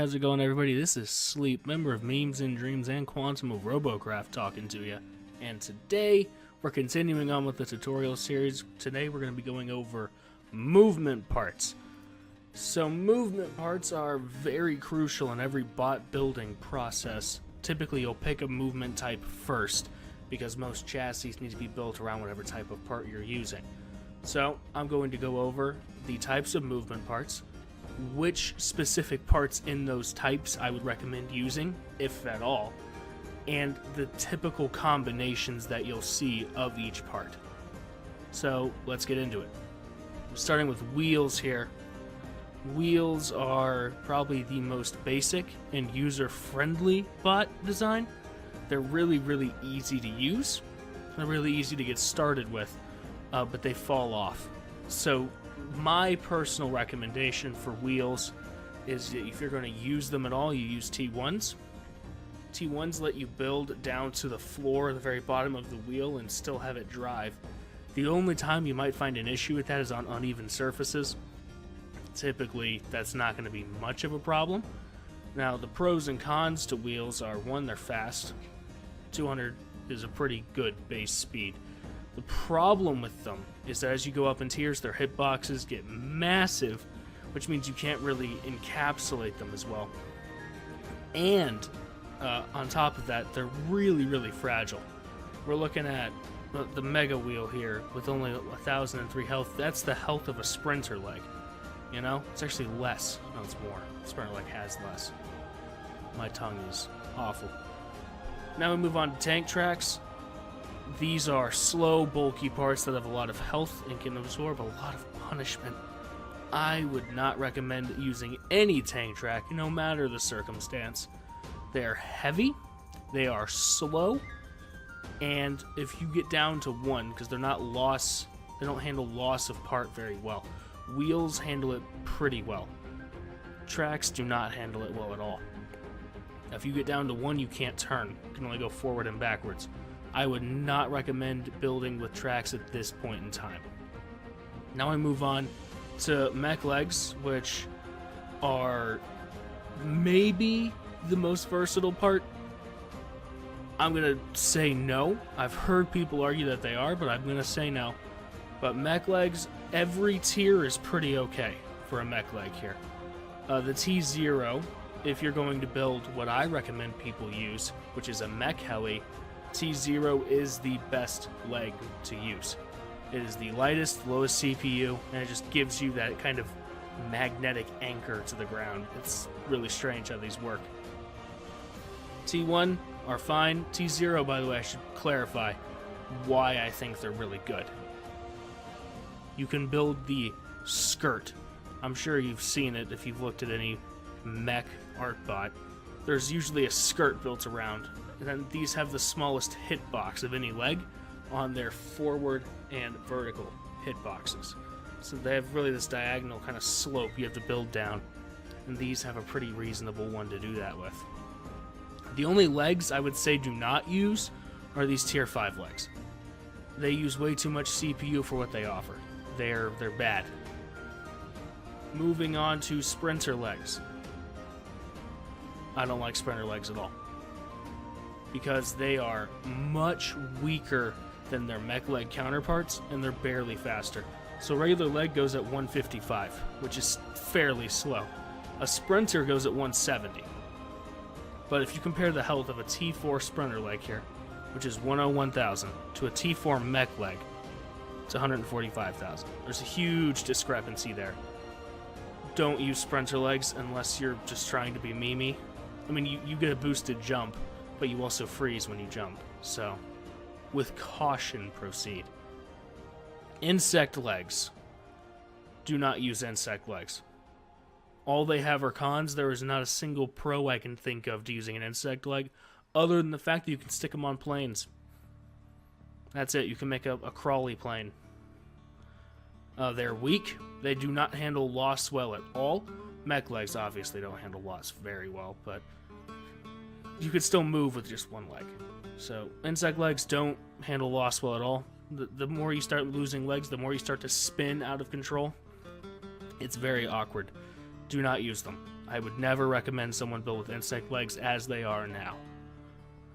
how's it going, everybody? This is Sleep, member of Memes and Dreams and Quantum of Robocraft, talking to you. And today, we're continuing on with the tutorial series. Today, we're going to be going over movement parts. So, movement parts are very crucial in every bot building process. Typically, you'll pick a movement type first, because most chassis need to be built around whatever type of part you're using. So, I'm going to go over the types of movement parts, which specific parts in those types I would recommend using, if at all, and the typical combinations that you'll see of each part. So let's get into it. Starting with wheels here. Wheels are probably the most basic and user-friendly bot design. They're really easy to use. They're really easy to get started with, but they fall off. So my personal recommendation for wheels is that if you're going to use them at all, you use T1s. T1s let you build down to the floor, the very bottom of the wheel, and still have it drive. The only time you might find an issue with that is on uneven surfaces. Typically, that's not going to be much of a problem. Now, the pros and cons to wheels are, one, they're fast. 200 is a pretty good base speed. The problem with them is that as you go up in tiers, their hitboxes get massive, which means you can't really encapsulate them as well. And on top of that, they're really fragile. We're looking at the mega wheel here with only 1,003 health. That's the health of a sprinter leg. You know, it's actually less. No, it's more. Sprinter leg has less. My tongue is awful. Now we move on to tank tracks. These are slow, bulky parts that have a lot of health and can absorb a lot of punishment. I would not recommend using any tank track, no matter the circumstance. They are heavy, they are slow, and if you get down to one, because they're not loss, they don't handle loss of part very well. Wheels handle it pretty well. Tracks do not handle it well at all. If you get down to one, you can't turn. You can only go forward and backwards. I would not recommend building with tracks at this point in time. Now I move on to mech legs, which are maybe the most versatile part. I'm going to say no. I've heard people argue that they are, but I'm going to say no. But mech legs, every tier is pretty okay for a mech leg here. The T0, if you're going to build what I recommend people use, which is a mech heli, T0 is the best leg to use. It is the lightest, lowest CPU, and it just gives you that kind of magnetic anchor to the ground. It's really strange how these work. T1 are fine. T0, by the way, I should clarify why I think they're really good. You can build the skirt. I'm sure you've seen it if you've looked at any mech art bot. There's usually a skirt built around. And then these have the smallest hitbox of any leg on their forward and vertical hitboxes. So they have really this diagonal kind of slope you have to build down. And these have a pretty reasonable one to do that with. The only legs I would say do not use are these tier 5 legs. They use way too much CPU for what they offer. They're bad. Moving on to sprinter legs. I don't like sprinter legs at all, because they are much weaker than their mech leg counterparts, and they're barely faster. So regular leg goes at 155, which is fairly slow. A sprinter goes at 170. But if you compare the health of a T4 sprinter leg here, which is 101,000, to a T4 mech leg, it's 145,000. There's a huge discrepancy there. Don't use sprinter legs unless you're just trying to be memey. I mean, you get a boosted jump, but you also freeze when you jump. So, with caution, proceed. Insect legs. Do not use insect legs. All they have are cons. There is not a single pro I can think of to using an insect leg, other than the fact that you can stick them on planes. That's it. You can make a crawly plane. They're weak. They do not handle loss well at all. Mech legs obviously don't handle loss very well, but you could still move with just one leg. So insect legs don't handle loss well at all. The more you start losing legs, the more you start to spin out of control. It's very awkward. Do not use them. I would never recommend someone build with insect legs as they are now.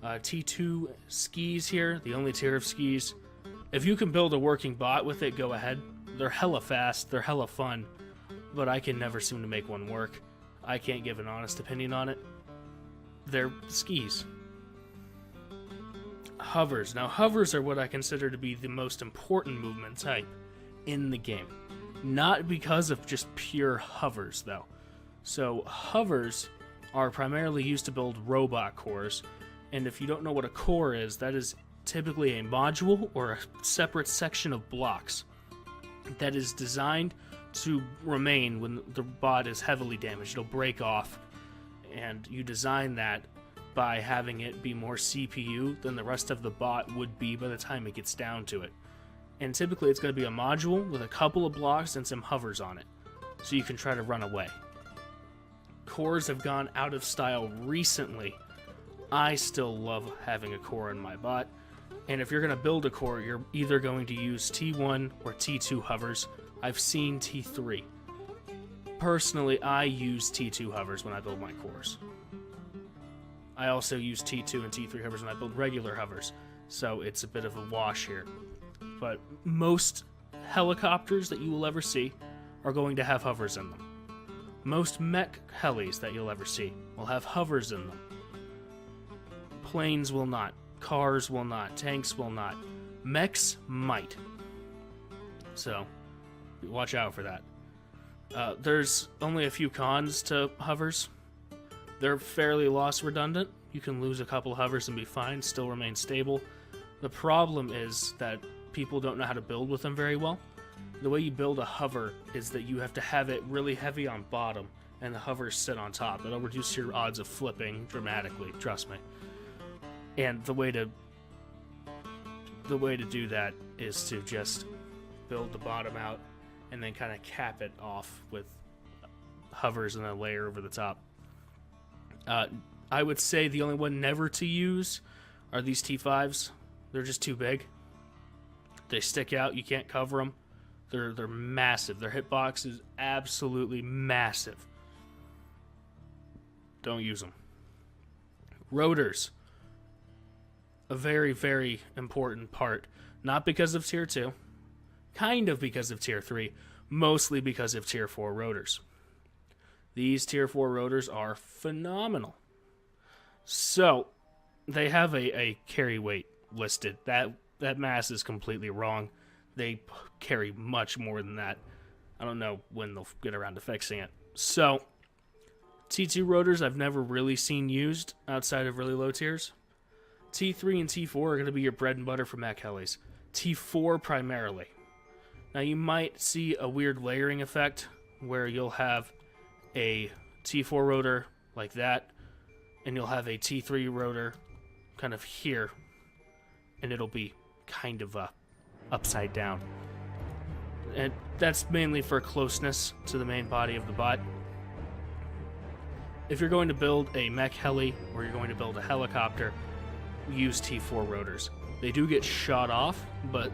T2 skis here, the only tier of skis. If you can build a working bot with it, go ahead. They're hella fast, they're hella fun, but I can never seem to make one work. I can't give an honest opinion on it. They're skis. Hovers. Now, hovers are what I consider to be the most important movement type in the game. Not because of just pure hovers, though. So, hovers are primarily used to build robot cores, and if you don't know what a core is, that is typically a module or a separate section of blocks that is designed to remain when the bot is heavily damaged. It'll break off, and you design that by having it be more CPU than the rest of the bot would be by the time it gets down to it. And typically it's going to be a module with a couple of blocks and some hovers on it, so you can try to run away. Cores have gone out of style recently. I still love having a core in my bot, and if you're going to build a core, you're either going to use T1 or T2 hovers. I've seen T3. Personally, I use T2 hovers when I build my cores. I also use T2 and T3 hovers when I build regular hovers, so it's a bit of a wash here. But most helicopters that you will ever see are going to have hovers in them. Most mech helis that you'll ever see will have hovers in them. Planes will not. Cars will not. Tanks will not. Mechs might. So, watch out for that. There's only a few cons to hovers. They're fairly loss redundant. You can lose a couple hovers and be fine, still remain stable. The problem is that people don't know how to build with them very well. The way you build a hover is that you have to have it really heavy on bottom and the hovers sit on top. It'll reduce your odds of flipping dramatically, trust me. And the way to do that is to just build the bottom out and then kind of cap it off with hovers and a layer over the top. I would say the only one never to use are these T5s. They're just too big. They stick out. You can't cover them. They're massive. Their hitbox is absolutely massive. Don't use them. Rotors. A very, very important part. Not because of Tier 2. Kind of because of Tier 3. Mostly because of Tier 4 rotors. These Tier 4 rotors are phenomenal. So, they have a carry weight listed. That mass is completely wrong. They carry much more than that. I don't know when they'll get around to fixing it. So, T2 rotors I've never really seen used outside of really low tiers. T3 and T4 are going to be your bread and butter for mech helis. T4 primarily. Now you might see a weird layering effect where you'll have a T4 rotor like that, and you'll have a T3 rotor kind of here, and it'll be kind of upside down. And that's mainly for closeness to the main body of the bot. If you're going to build a mech heli or you're going to build a helicopter, use T4 rotors. They do get shot off, but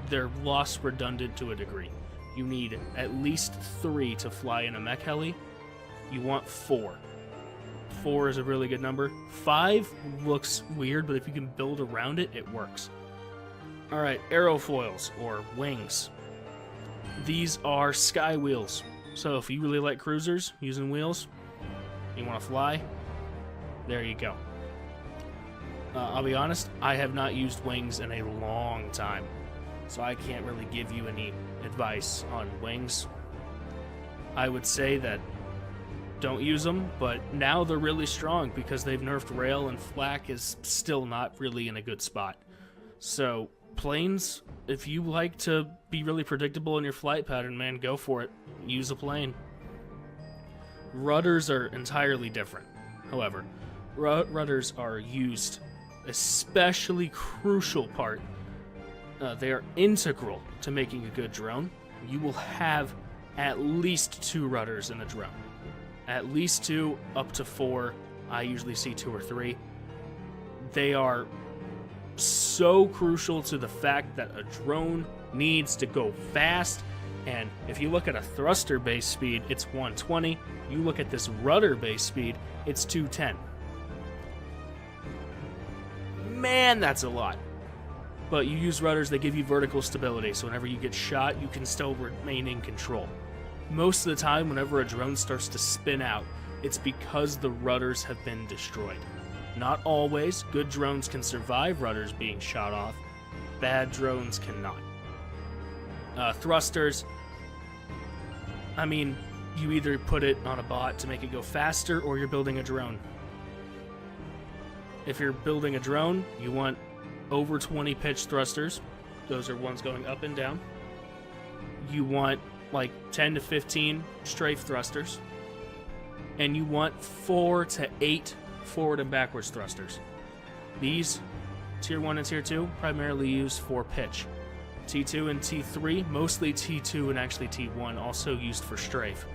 they're loss redundant to a degree. You need at least 3 to fly in a mech heli. You want 4. 4 is a really good number. 5 looks weird, but if you can build around it, it works. Alright, aerofoils, or wings. These are sky wheels. So if you really like cruisers using wheels, you want to fly, there you go. I'll be honest, I have not used wings in a long time, so I can't really give you any advice on wings. I would say that don't use them, but now they're really strong because they've nerfed rail and flak is still not really in a good spot. So planes, if you like to be really predictable in your flight pattern, man, go for it. Use a plane. Rudders are entirely different. However, rudders are used, especially crucial part. They are integral to making a good drone. You will have at least 2 rudders in a drone. At least 2, up to 4. I usually see 2 or 3. They are so crucial to the fact that a drone needs to go fast And if you look at a thruster-based speed, it's 120. You look at this rudder-based speed, it's 210. Man, that's a lot. But you use rudders, they give you vertical stability, so whenever you get shot, you can still remain in control. Most of the time, whenever a drone starts to spin out, it's because the rudders have been destroyed. Not always. Good drones can survive rudders being shot off. Bad drones cannot. Thrusters, I mean, you either put it on a bot to make it go faster, or you're building a drone. If you're building a drone, you want over 20 pitch thrusters. Those are ones going up and down. You want like 10 to 15 strafe thrusters. And you want 4 to 8 forward and backwards thrusters. These, Tier 1 and Tier 2, primarily used for pitch. T2 and T3, mostly T2 and actually T1, also used for strafe.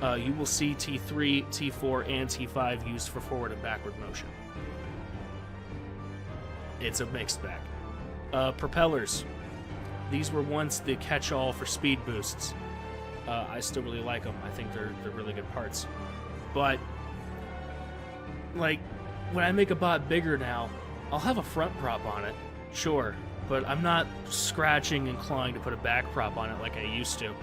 You will see T3, T4, and T5 used for forward and backward motion. It's a mixed bag. Propellers. These were once the catch-all for speed boosts. I still really like them. I think they're really good parts. But, like, when I make a bot bigger now, I'll have a front prop on it, sure, but I'm not scratching and clawing to put a back prop on it like I used to.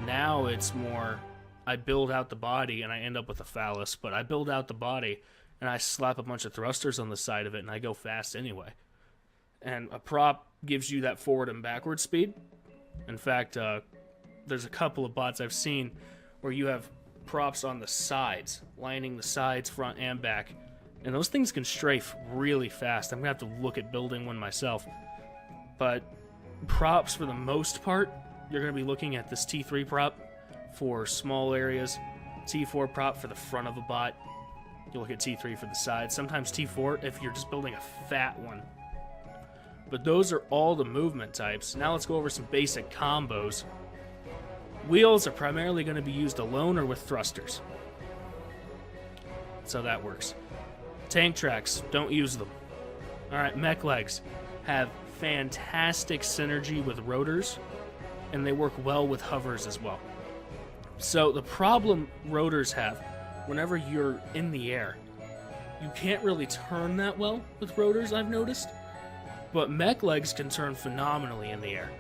Now it's more, I build out the body and I end up with a phallus, but I build out the body and I slap a bunch of thrusters on the side of it and I go fast anyway. And a prop gives you that forward and backward speed. In fact, there's a couple of bots I've seen where you have props on the sides, lining the sides, front and back, and those things can strafe really fast. I'm gonna have to look at building one myself. But props, for the most part, you're gonna be looking at this T3 prop for small areas, T4 prop for the front of a bot. You look at T3 for the sides, sometimes T4 if you're just building a fat one. But those are all the movement types. Now let's go over some basic combos. Wheels are primarily going to be used alone or with thrusters. That's how that works. Tank tracks, don't use them. Alright, mech legs have fantastic synergy with rotors, and they work well with hovers as well. So the problem rotors have, whenever you're in the air, you can't really turn that well with rotors, I've noticed. But mech legs can turn phenomenally in the air.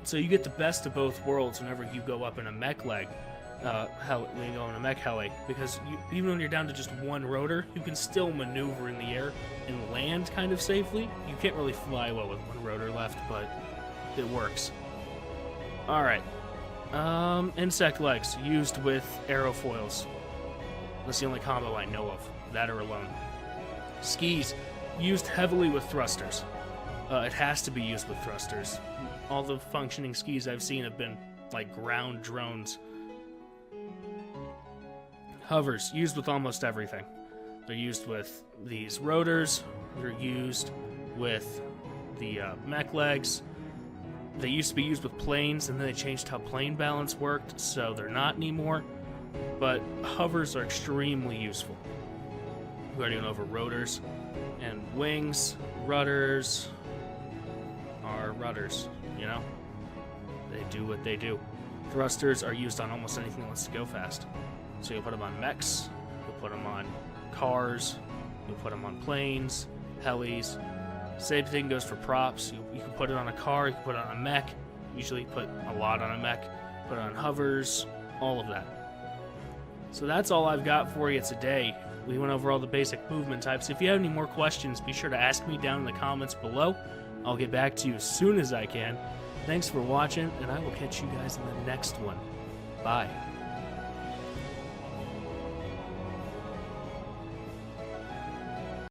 So you get the best of both worlds whenever you go up in a mech leg, when you go in a mech heli, because even when you're down to just one rotor, you can still maneuver in the air and land kind of safely. You can't really fly well with one rotor left, but it works. Alright. Insect legs, used with aerofoils. That's the only combo I know of, that or alone. Skis, used heavily with thrusters. It has to be used with thrusters. All the functioning skis I've seen have been like ground drones. Hovers, used with almost everything. They're used with these rotors. They're used with the mech legs. They used to be used with planes, and then they changed how plane balance worked, so they're not anymore. But hovers are extremely useful. We already went over rotors and wings. Rudders are rudders, you know? They do what they do. Thrusters are used on almost anything that wants to go fast. So you'll put them on mechs, you'll put them on cars, you'll put them on planes, helis. Same thing goes for props. You can put it on a car, you can put it on a mech. Usually put a lot on a mech. Put it on hovers, all of that. So that's all I've got for you today. We went over all the basic movement types. If you have any more questions, be sure to ask me down in the comments below. I'll get back to you as soon as I can. Thanks for watching, and I will catch you guys in the next one. Bye.